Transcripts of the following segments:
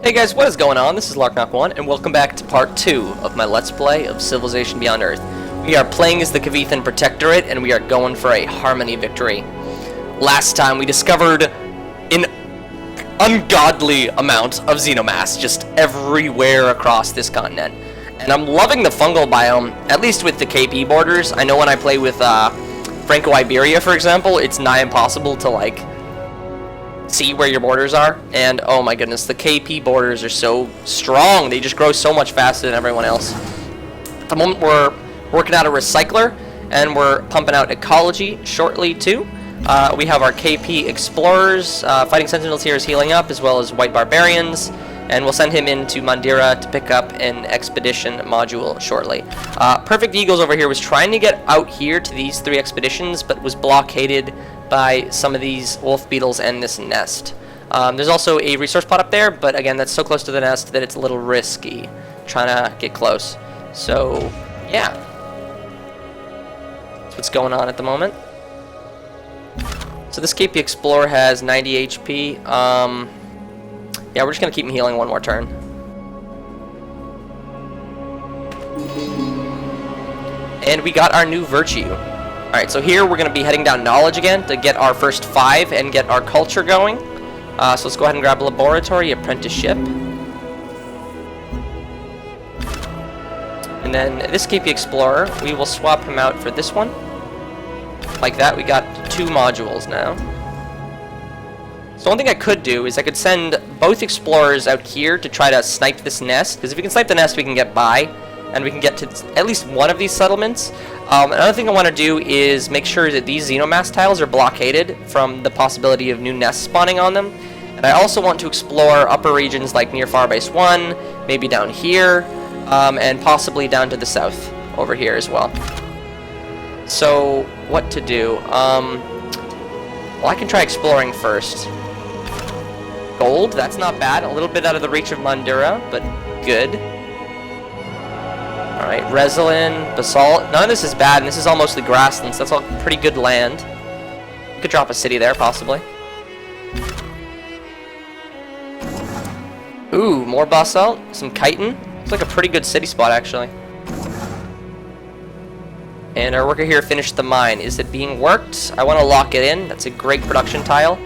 Hey guys, what is going on? This is Larknok 1, and welcome back to part 2 of my Let's Play of Civilization Beyond Earth. We are playing as the Kavithan Protectorate, and we are going for a Harmony victory. Last time we discovered an ungodly amount of Xenomass just everywhere across this continent. And I'm loving the fungal biome, at least with the KP borders. I know when I play with Franco-Iberia, for example, it's nigh impossible to, see where your borders are, and oh my goodness, the KP borders are so strong. They just grow so much faster than everyone else. At the moment we're working out a recycler, and we're pumping out ecology shortly too. We have our KP explorers. Fighting Sentinels here is healing up, as well as white barbarians, and we'll send him into Mandira to pick up an expedition module shortly. Perfect Eagles over here was trying to get out here to these 3 expeditions, but was blockaded by some of these wolf beetles and this nest. There's also a resource pod up there, but again, that's so close to the nest that it's a little risky trying to get close. So, yeah. That's what's going on at the moment. So this KP Explorer has 90 HP. Yeah, we're just going to keep him healing one more turn. And we got our new virtue. Alright, so here we're going to be heading down knowledge again to get our first 5 and get our culture going. So let's go ahead and grab a laboratory, apprenticeship. And then this KP Explorer, we will swap him out for this one. Like that, we got 2 modules now. So one thing I could do is I could send both explorers out here to try to snipe this nest, because if we can snipe the nest we can get by, and we can get to at least one of these settlements. Another thing I want to do is make sure that these Xenomass tiles are blockaded from the possibility of new nests spawning on them. And I also want to explore upper regions like near Farbase 1, maybe down here, and possibly down to the south over here as well. So, what to do? Well, I can try exploring first. Gold, that's not bad. A little bit out of the reach of Mandura, but good. Alright, Resilin, Basalt. None of this is bad, and this is all mostly grasslands. That's all pretty good land. We could drop a city there, possibly. Ooh, more Basalt. Some chitin. Looks like a pretty good city spot, actually. And our worker here finished the mine. Is it being worked? I want to lock it in. That's a great production tile.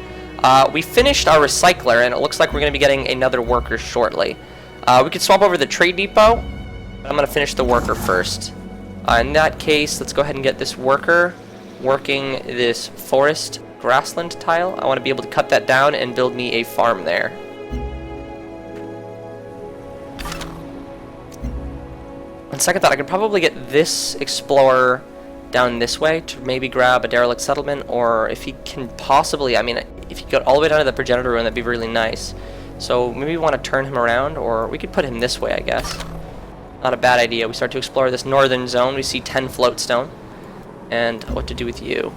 We finished our recycler, and it looks like we're going to be getting another worker shortly. We could swap over the trade depot. I'm going to finish the worker first. In that case, let's go ahead and get this worker working this forest grassland tile. I want to be able to cut that down and build me a farm there. On second thought, I could probably get this explorer down this way to maybe grab a derelict settlement, or if he can possibly, I mean, if he got all the way down to the progenitor ruin, that'd be really nice. So maybe we want to turn him around, or we could put him this way, I guess. Not a bad idea. We start to explore this northern zone. We see 10 floatstone. And what to do with you?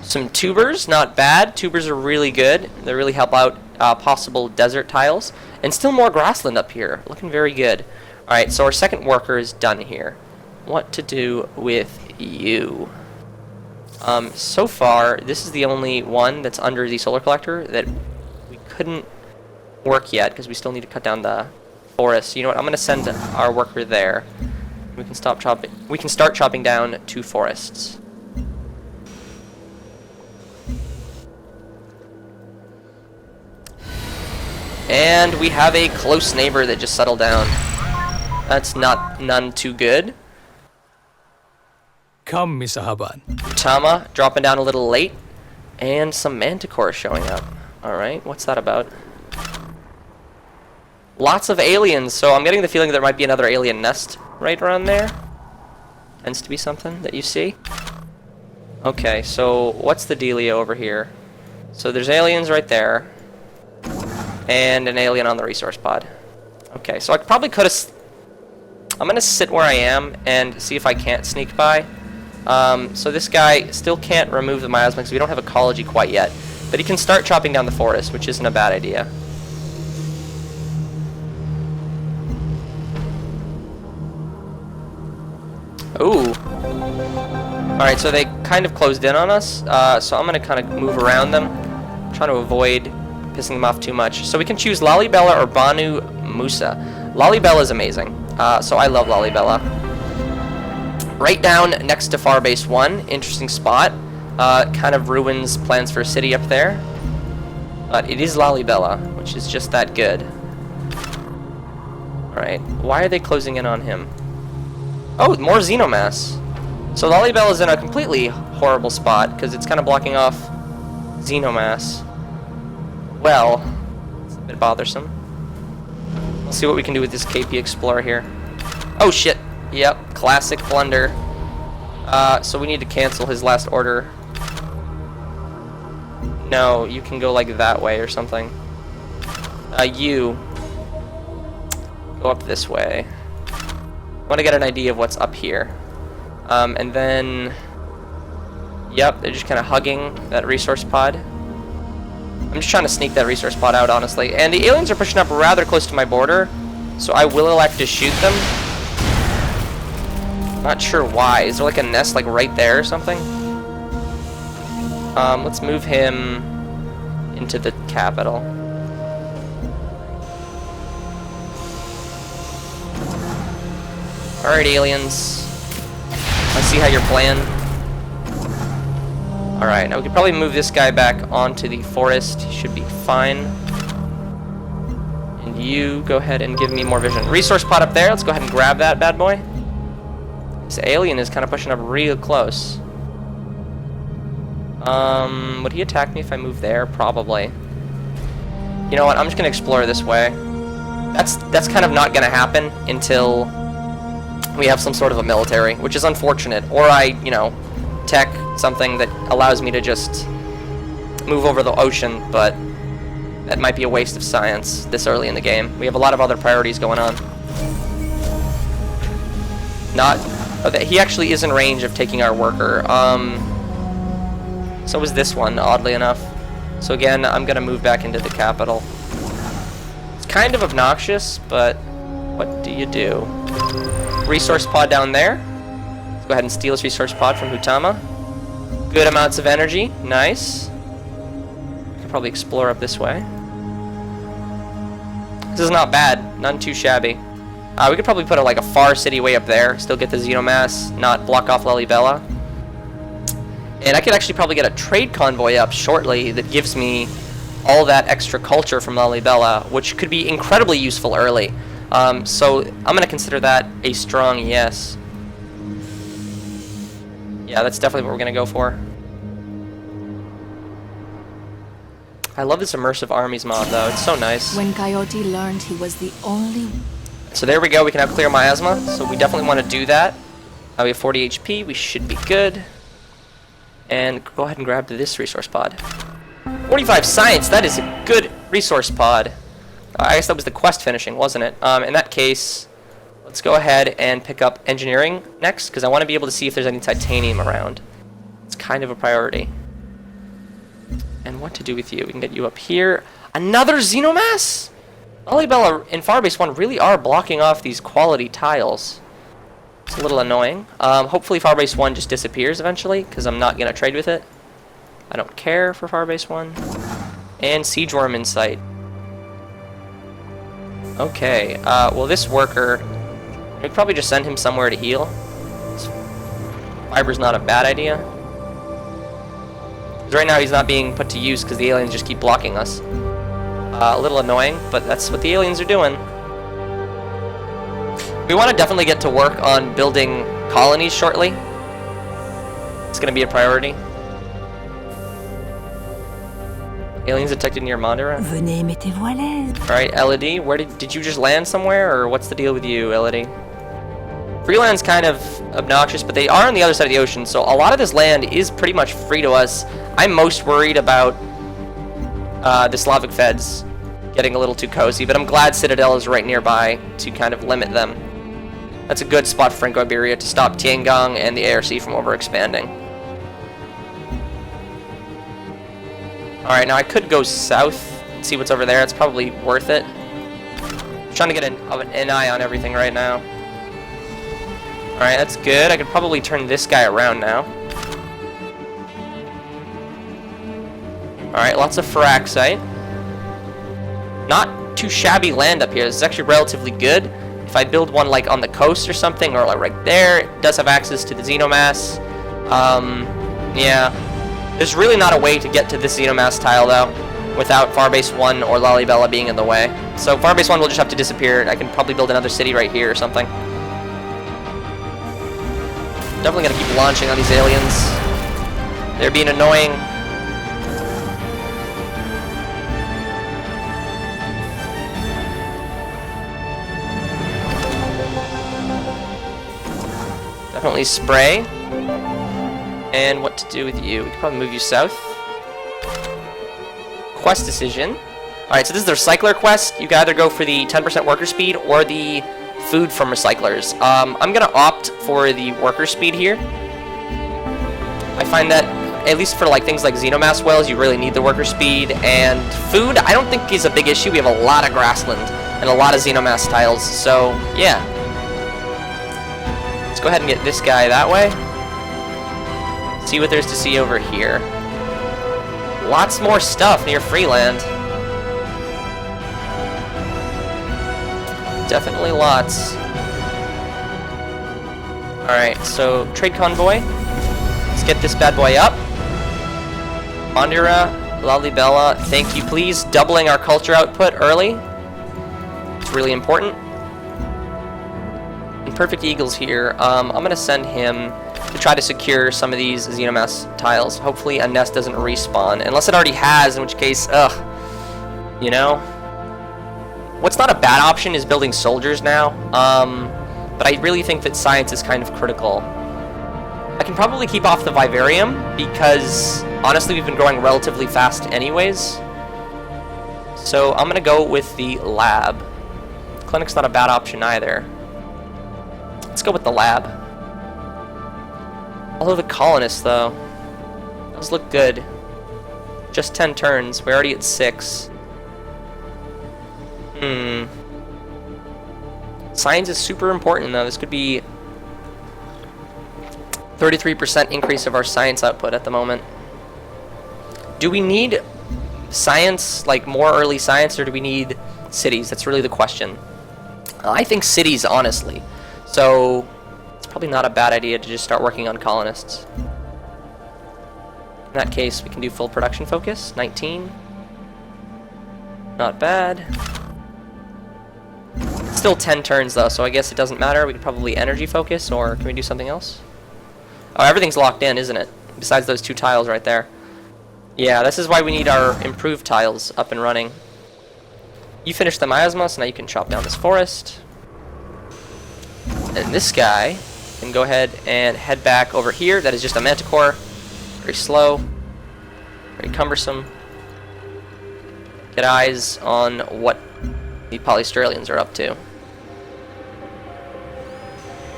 Some tubers, not bad. Tubers are really good. They really help out possible desert tiles. And still more grassland up here. Looking very good. Alright, so our second worker is done here. What to do with you? So far, this is the only one that's under the solar collector that we couldn't work yet, because we still need to cut down the forest. You know what? I'm going to send our worker there. We can stop chopping. We can start chopping down 2 forests. And we have a close neighbor that just settled down. That's none too good. Come, Misahaban. Tama dropping down a little late, and some manticore showing up. All right, what's that about? Lots of aliens, so I'm getting the feeling there might be another alien nest right around there. Tends to be something that you see. Okay, so what's the dealio over here? So there's aliens right there, and an alien on the resource pod. Okay, so I probably could have... I'm going to sit where I am and see if I can't sneak by. So this guy still can't remove the miasma because we don't have ecology quite yet. But he can start chopping down the forest, which isn't a bad idea. Ooh. Alright, so they kind of closed in on us, so I'm going to kind of move around them, trying to avoid pissing them off too much. So we can choose Lalibela or Banu Musa. Lalibela is amazing. So I love Lalibela. Right down next to Farbase 1. Interesting spot. Kind of ruins plans for a city up there. But it is Lalibela, which is just that good. Alright, why are they closing in on him? Oh, more Xenomass. So Lalibela is in a completely horrible spot, because it's kind of blocking off Xenomass. Well, it's a bit bothersome. Let's see what we can do with this KP Explorer here. Oh shit! Yep, classic blunder. So we need to cancel his last order. No, you can go like that way or something. You go up this way. I want to get an idea of what's up here. And then, yep, they're just kind of hugging that resource pod. I'm just trying to sneak that resource pod out, honestly. And the aliens are pushing up rather close to my border, so I will elect to shoot them. Not sure why. Is there like a nest like right there or something? Let's move him into the capital. Alright, aliens. Let's see how you're playing. Alright, now we could probably move this guy back onto the forest. He should be fine. And you go ahead and give me more vision. Resource pod up there. Let's go ahead and grab that bad boy. This alien is kind of pushing up real close. Would he attack me if I move there? Probably. You know what? I'm just gonna explore this way. That's kind of not gonna happen until we have some sort of a military, which is unfortunate. Or I, you know, tech something that allows me to just move over the ocean, but that might be a waste of science this early in the game. We have a lot of other priorities going on. He actually is in range of taking our worker. So was this one, oddly enough. So again, I'm gonna move back into the capital. It's kind of obnoxious, but what do you do? Resource pod down there. Let's go ahead and steal this resource pod from Hutama. Good amounts of energy. Nice. We could probably explore up this way. This is not bad. None too shabby. We could probably put like a far city way up there. Still get the Xenomass, not block off Lalibela. And I could actually probably get a trade convoy up shortly that gives me all that extra culture from Lalibela, which could be incredibly useful early. So I'm going to consider that a strong yes. Yeah, that's definitely what we're going to go for. I love this immersive armies mod, though. It's so nice. When Coyote learned he was the only... So there we go. We can now clear miasma. So we definitely want to do that. We have 40 HP. We should be good. And go ahead and grab this resource pod. 45 science. That is a good resource pod. I guess that was the quest finishing, wasn't it? In that case, let's go ahead and pick up engineering next, because I want to be able to see if there's any titanium around. It's kind of a priority. And what to do with you? We can get you up here. Another Xenomass? Lalibela and Farbase 1 really are blocking off these quality tiles. It's a little annoying. Hopefully Farbase 1 just disappears eventually, because I'm not going to trade with it. I don't care for Farbase 1. And Siege Worm in sight. Okay, well this worker, we could probably just send him somewhere to heal. Fiber's not a bad idea. Because right now he's not being put to use because the aliens just keep blocking us. A little annoying, but that's what the aliens are doing. We want to definitely get to work on building colonies shortly. It's going to be a priority. Aliens detected near Mandara. Venez, mettez-vous. Alright, Elodie, where did you just land somewhere, or what's the deal with you, Elodie? Freeland's kind of obnoxious, but they are on the other side of the ocean, so a lot of this land is pretty much free to us. I'm most worried about the Slavic Feds getting a little too cozy, but I'm glad Citadel is right nearby to kind of limit them. That's a good spot for Franco-Iberia to stop Tiangong and the ARC from overexpanding. Alright, now I could go south and see what's over there. It's probably worth it. I'm trying to get an eye on everything right now. Alright, that's good. I could probably turn this guy around now. Alright, lots of Firaxite. Not too shabby land up here. This is actually relatively good. If I build one like on the coast or something, or like right there, it does have access to the Xenomass. Yeah. There's really not a way to get to this Xenomass tile, though, without Farbase 1 or Lalibela being in the way. So Farbase 1 will just have to disappear. I can probably build another city right here or something. Definitely gonna keep launching on these aliens. They're being annoying. Definitely spray. And what to do with you? We could probably move you south. Quest decision. Alright, so this is their recycler quest. You can either go for the 10% worker speed or the food from recyclers. I'm gonna opt for the worker speed here. I find that, at least for like things like Xenomass whales, you really need the worker speed. And food, I don't think is a big issue. We have a lot of grassland and a lot of Xenomass tiles, so yeah. Let's go ahead and get this guy that way. See what there's to see over here. Lots more stuff near Freeland. Definitely lots. Alright, so trade convoy. Let's get this bad boy up. Bandira, Lalibela, thank you please. Doubling our culture output early. It's really important. And Perfect Eagle's here. I'm gonna send him to try to secure some of these Xenomass tiles. Hopefully a nest doesn't respawn. Unless it already has, in which case, ugh. You know? What's not a bad option is building soldiers now. But I really think that science is kind of critical. I can probably keep off the Vivarium, because honestly we've been growing relatively fast anyways. So I'm gonna go with the lab. Clinic's not a bad option either. Let's go with the lab. Although the colonists, though, those look good. Just 10 turns. We're already at 6. Science is super important, though. This could be 33% increase of our science output at the moment. Do we need science, like more early science, or do we need cities? That's really the question. I think cities, honestly. So it's probably not a bad idea to just start working on colonists. In that case, we can do full production focus, 19. Not bad. Still 10 turns though, so I guess it doesn't matter. We could probably energy focus, or can we do something else? Oh, everything's locked in, isn't it? Besides those 2 tiles right there. Yeah, this is why we need our improved tiles up and running. You finished the miasma, so now you can chop down this forest. And this guy can go ahead and head back over here. That is just a manticore. Very slow. Very cumbersome. Get eyes on what the Polystralians are up to.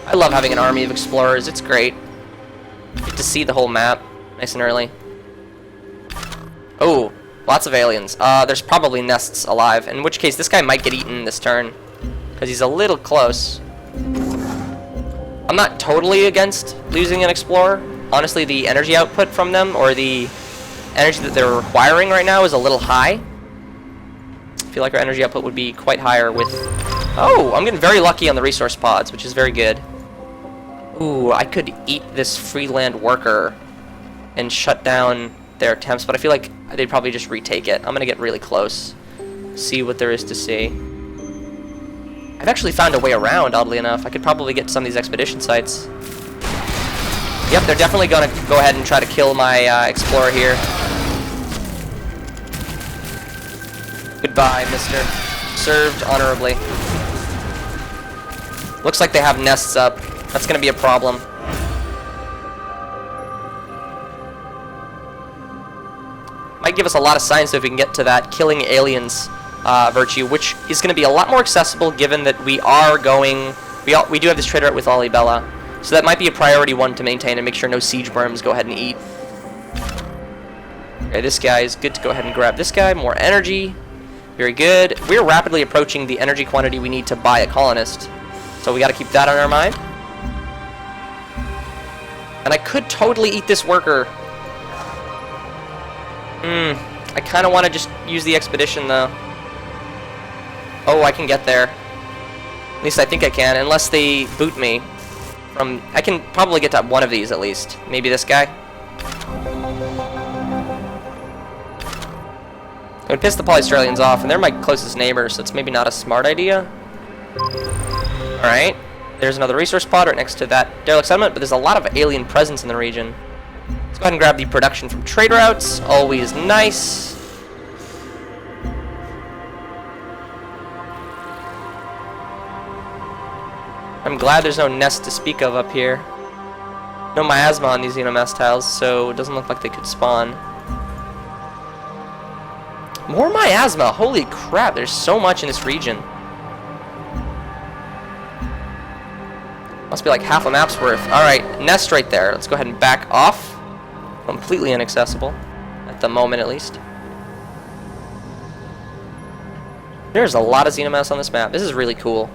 I love having an army of explorers. It's great. Get to see the whole map nice and early. Oh, lots of aliens. There's probably nests alive, in which case this guy might get eaten this turn, because he's a little close. I'm not totally against losing an explorer. Honestly, the energy output from them, or the energy that they're requiring right now, is a little high. I feel like our energy output would be quite higher with... Oh, I'm getting very lucky on the resource pods, which is very good. Ooh, I could eat this Freeland worker and shut down their attempts, but I feel like they'd probably just retake it. I'm gonna get really close, see what there is to see. I've actually found a way around, oddly enough. I could probably get to some of these expedition sites. Yep, they're definitely gonna go ahead and try to kill my explorer here. Goodbye, mister. Served honorably. Looks like they have nests up. That's gonna be a problem. Might give us a lot of science if we can get to that killing aliens virtue, which is going to be a lot more accessible given that we are going... We do have this trade route with Lalibela, so that might be a priority one to maintain and make sure no siege worms go ahead and eat. Okay, this guy is good to go ahead and grab this guy. More energy. Very good. We're rapidly approaching the energy quantity we need to buy a colonist, so we got to keep that on our mind. And I could totally eat this worker. I kind of want to just use the expedition, though. Oh, I can get there. At least I think I can, unless they boot me from... I can probably get to one of these at least. Maybe this guy? It would piss the Polystralians off, and they're my closest neighbors, so it's maybe not a smart idea. Alright. There's another resource pod right next to that derelict settlement, but there's a lot of alien presence in the region. Let's go ahead and grab the production from trade routes. Always nice. I'm glad there's no nest to speak of up here. No miasma on these xenomast tiles, so it doesn't look like they could spawn. More miasma! Holy crap, there's so much in this region. Must be like half a map's worth. Alright, nest right there. Let's go ahead and back off. Completely inaccessible. At the moment, at least. There's a lot of xenomass on this map. This is really cool.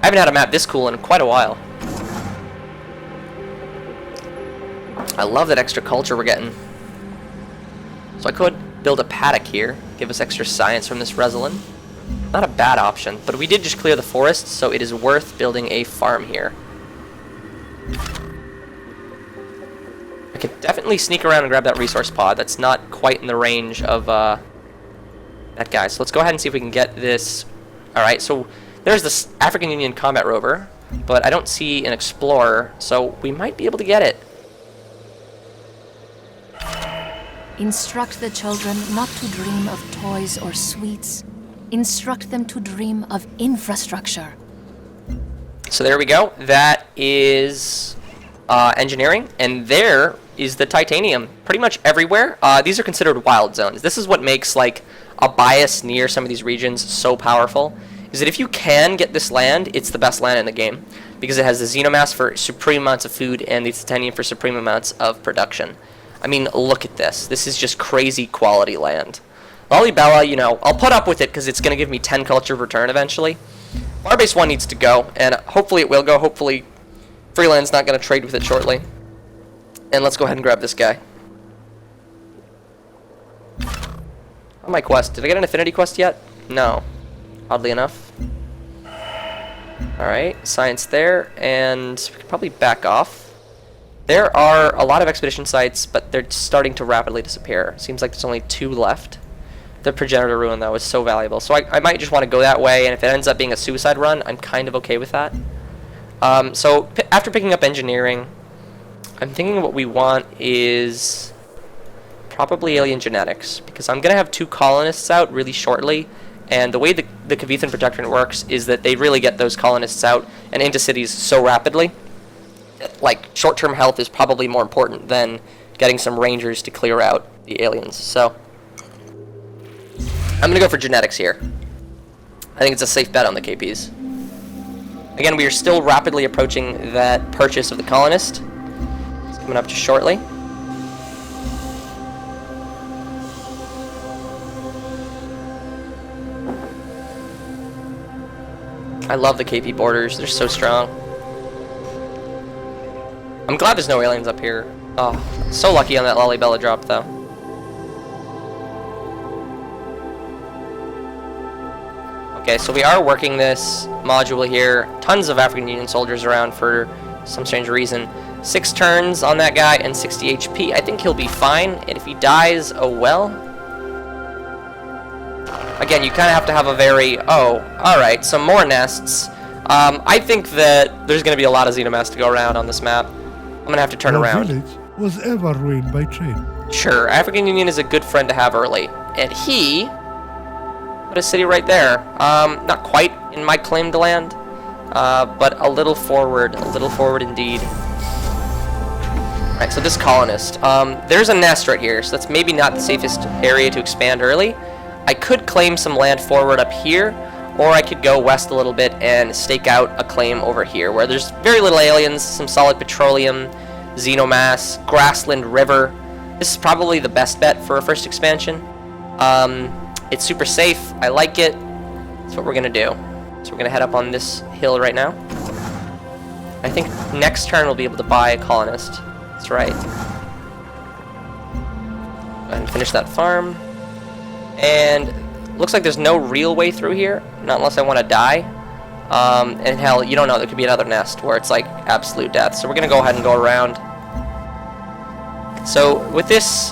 I haven't had a map this cool in quite a while. I love that extra culture we're getting. So I could build a paddock here. Give us extra science from this Resolin. Not a bad option, but we did just clear the forest, so it is worth building a farm here. I could definitely sneak around and grab that resource pod. That's not quite in the range of that guy. So let's go ahead and see if we can get this. Alright, so there's this African Union combat rover, but I don't see an explorer, so we might be able to get it. Instruct the children not to dream of toys or sweets. Instruct them to dream of infrastructure. So there we go. That is engineering, and there is the titanium. Pretty much everywhere. These are considered wild zones. This is what makes like a bias near some of these regions so powerful. Is that if you can get this land, it's the best land in the game, because it has the xenomass for supreme amounts of food and the titanium for supreme amounts of production. I mean, look at this. This is just crazy quality land. Lollybella, you know, I'll put up with it because it's going to give me 10 culture of return eventually. Base 1 needs to go, and hopefully it will go. Hopefully Freeland's not going to trade with it shortly. And let's go ahead and grab this guy. On my quest. Did I get an affinity quest yet? No. Oddly enough. Alright, science there, and we could probably back off. There are a lot of expedition sites, but they're starting to rapidly disappear. Seems like there's only 2 left. The progenitor ruin, though, is so valuable. So I might just want to go that way, and if it ends up being a suicide run, I'm kind of okay with that. So after picking up engineering, I'm thinking what we want is probably alien genetics, because I'm going to have 2 colonists out really shortly. And the way the Kavithan Protectorate works is that they really get those colonists out and into cities so rapidly. Like, short-term health is probably more important than getting some rangers to clear out the aliens. So, I'm going to go for genetics here. I think it's a safe bet on the KPs. Again, we are still rapidly approaching that purchase of the colonist. It's coming up just shortly. I love the KP borders. They're so strong. I'm glad there's no aliens up here. Oh, so lucky on that Lollybella drop, though. Okay, so we are working this module here. Tons of African Union soldiers around for some strange reason. 6 turns on that guy and 60 HP. I think he'll be fine. And if he dies, oh well. Again, you kind of have to have a very... Oh, alright, some more nests. I think that there's going to be a lot of xenomass to go around on this map. I'm going to have to turn around. The village was ever ruined by trade. Sure, African Union is a good friend to have early. And he... put a city right there. Not quite in my claimed land, but a little forward indeed. Alright, so this colonist. There's a nest right here, so that's maybe not the safest area to expand early. I could claim some land forward up here, or I could go west a little bit and stake out a claim over here, where there's very little aliens, some solid petroleum, xenomass, grassland river. This is probably the best bet for a first expansion. It's super safe. I like it. That's what we're going to do. So we're going to head up on this hill right now. I think next turn we'll be able to buy a colonist. That's right. Go ahead and finish that farm. And Looks like there's no real way through here, not unless I want to die. And hell, you don't know, there could be another nest where it's like absolute death. So we're gonna go ahead and go around. So with this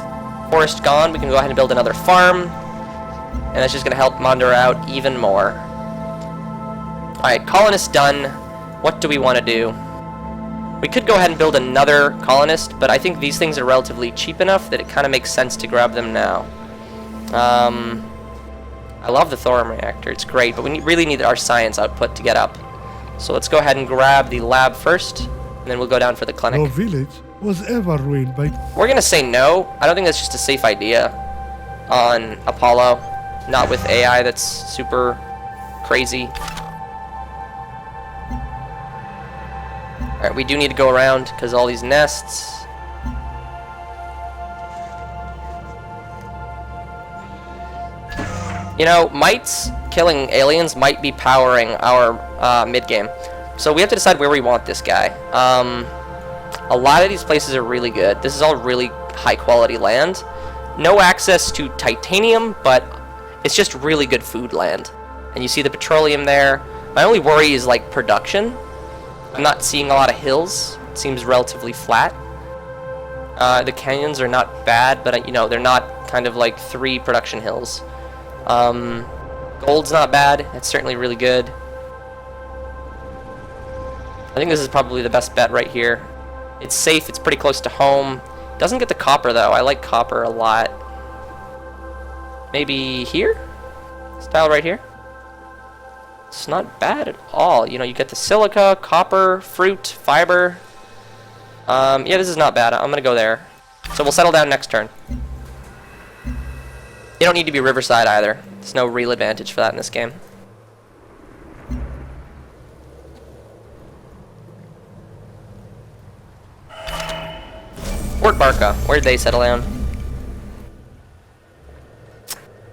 forest gone, we can go ahead and build another farm, and that's just gonna help Mondra out even more. Alright, colonist done. What do we want to do? We could go ahead and build another colonist, but I think these things are relatively cheap enough that it kind of makes sense to grab them now. I love the thorium reactor, it's great, but we really need our science output to get up. So let's go ahead and grab the lab first, and then we'll go down for the clinic. No village was ever ruined by... We're gonna say no. I don't think that's just a safe idea on Apollo. Not with AI that's super crazy. Alright, we do need to go around because all these nests. You know, mites killing aliens might be powering our mid-game. So we have to decide where we want this guy. A lot of these places are really good. This is all really high-quality land. No access to titanium, but it's just really good food land. And you see the petroleum there. My only worry is, like, production. I'm not seeing a lot of hills. It seems relatively flat. The canyons are not bad, but, you know, they're not kind of like 3 production hills. Gold's not bad. It's certainly really good. I think this is probably the best bet right here. It's safe. It's pretty close to home. Doesn't get the copper, though. I like copper a lot. Maybe here? Style right here? It's not bad at all. You know, you get the silica, copper, fruit, fiber. Yeah, this is not bad. I'm gonna go there. So we'll settle down next turn. You don't need to be riverside either. There's no real advantage for that in this game. Fort Barca. Where did they settle down?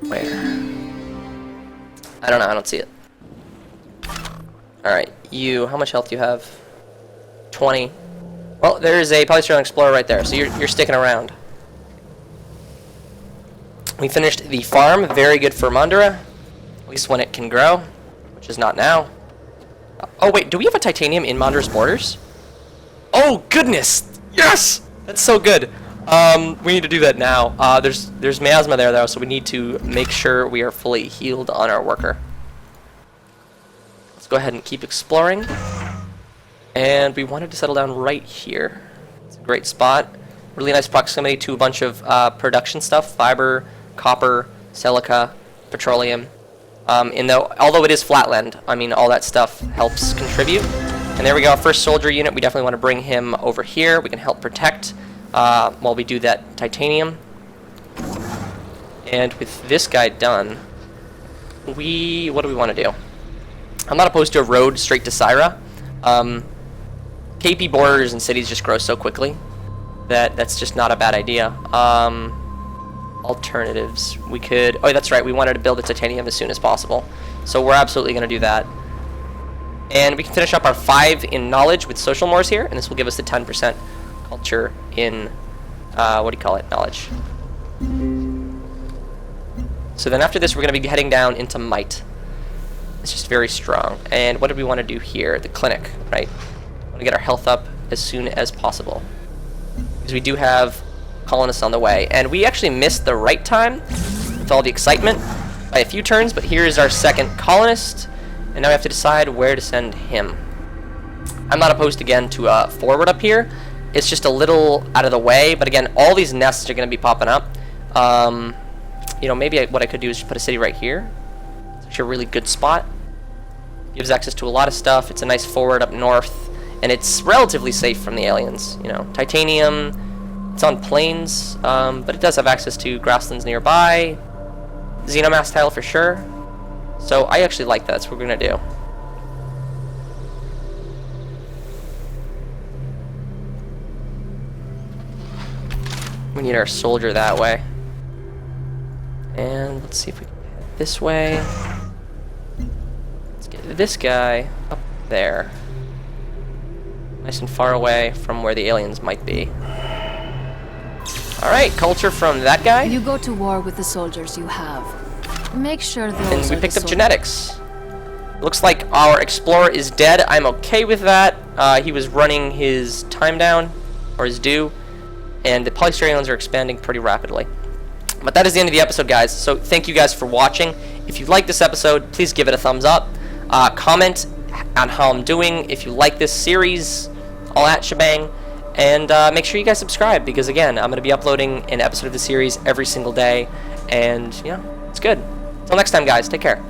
Where? I don't know. I don't see it. Alright, you, how much health do you have? 20. Well, there's a polystyrene explorer right there, so you're sticking around. We finished the farm, very good for Mondra, at least when it can grow, which is not now. Oh wait, do we have a titanium in Mondra's borders? Oh goodness, yes! That's so good. We need to do that now. There's miasma there though, so we need to make sure we are fully healed on our worker. Let's go ahead and keep exploring. And we wanted to settle down right here. It's a great spot. Really nice proximity to a bunch of production stuff. Fiber, copper, silica, petroleum. Although it is flatland, I mean, all that stuff helps contribute. And there we go, our first soldier unit. We definitely want to bring him over here. We can help protect while we do that titanium. And with this guy done, what do we want to do? I'm not opposed to a road straight to Syra. KP borders and cities just grow so quickly that that's just not a bad idea. Alternatives. We could... Oh, that's right. We wanted to build a titanium as soon as possible. So we're absolutely going to do that. And we can finish up our 5 in knowledge with social mores here, and this will give us the 10% culture in... what do you call it? Knowledge. So then after this, we're going to be heading down into might. It's just very strong. And what do we want to do here? The clinic, right? We want to get our health up as soon as possible. Because we do have colonists on the way. And we actually missed the right time with all the excitement by a few turns, but here is our second colonist. And now we have to decide where to send him. I'm not opposed again to a forward up here. It's just a little out of the way, but again, all these nests are going to be popping up. You know, maybe what I could do is just put a city right here. It's actually a really good spot. Gives access to a lot of stuff. It's a nice forward up north, and it's relatively safe from the aliens. You know, titanium. It's on plains, but it does have access to grasslands nearby. Xenomass tile for sure. So I actually like that. That's what we're gonna do. We need our soldier that way. And let's see if we can head this way. Let's get this guy up there. Nice and far away from where the aliens might be. Alright, culture from that guy. You go to war with the soldiers you have. Make sure those And we are picked the up sort- genetics. Looks like our explorer is dead. I'm okay with that. He was running his time down, or his due, and the polystyrolians are expanding pretty rapidly. But that is the end of the episode, guys. So thank you guys for watching. If you like this episode, please give it a thumbs up. Comment on how I'm doing. If you like this series, all that shebang. And make sure you guys subscribe, because again, I'm going to be uploading an episode of the series every single day. And, you know, it's good. Until next time, guys. Take care.